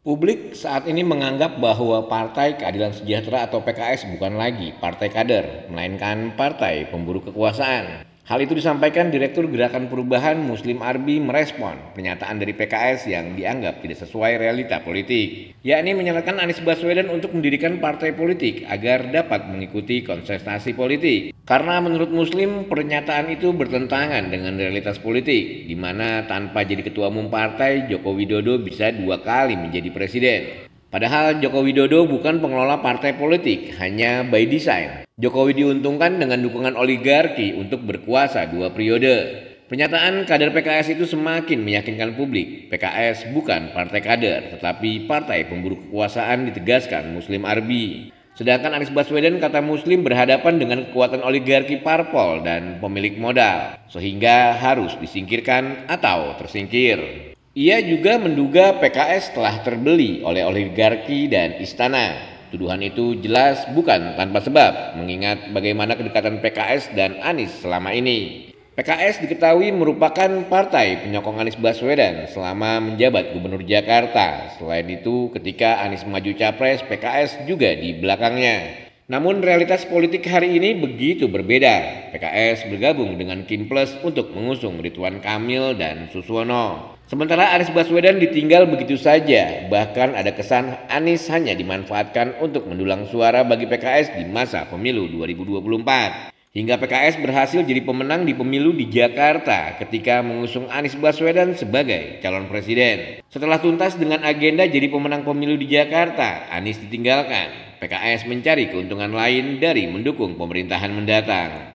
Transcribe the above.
Publik saat ini menganggap bahwa Partai Keadilan Sejahtera atau PKS bukan lagi partai kader, melainkan partai pemburu kekuasaan. Hal itu disampaikan Direktur Gerakan Perubahan Muslim Arbi merespon pernyataan dari PKS yang dianggap tidak sesuai realita politik, yakni menyarankan Anies Baswedan untuk mendirikan partai politik agar dapat mengikuti kontestasi politik. Karena menurut Muslim, pernyataan itu bertentangan dengan realitas politik, di mana tanpa jadi ketua umum partai, Joko Widodo bisa 2 kali menjadi presiden. Padahal Joko Widodo bukan pengelola partai politik, hanya by design. Jokowi diuntungkan dengan dukungan oligarki untuk berkuasa 2 periode. Pernyataan kader PKS itu semakin meyakinkan publik. PKS bukan partai kader, tetapi partai pemburu kekuasaan, ditegaskan Muslim Arbi. Sedangkan Anies Baswedan, kata Muslim, berhadapan dengan kekuatan oligarki parpol dan pemilik modal, sehingga harus disingkirkan atau tersingkir. Ia juga menduga PKS telah terbeli oleh oligarki dan istana. Tuduhan itu jelas bukan tanpa sebab, mengingat bagaimana kedekatan PKS dan Anies selama ini. PKS diketahui merupakan partai penyokong Anies Baswedan selama menjabat Gubernur Jakarta. Selain itu, ketika Anies maju capres, PKS juga di belakangnya. Namun realitas politik hari ini begitu berbeda. PKS bergabung dengan Kinplus untuk mengusung Ridwan Kamil dan Suswono. Sementara Anies Baswedan ditinggal begitu saja. Bahkan ada kesan Anies hanya dimanfaatkan untuk mendulang suara bagi PKS di masa pemilu 2024. Hingga PKS berhasil jadi pemenang di pemilu di Jakarta ketika mengusung Anies Baswedan sebagai calon presiden. Setelah tuntas dengan agenda jadi pemenang pemilu di Jakarta, Anies ditinggalkan. PKS mencari keuntungan lain dari mendukung pemerintahan mendatang.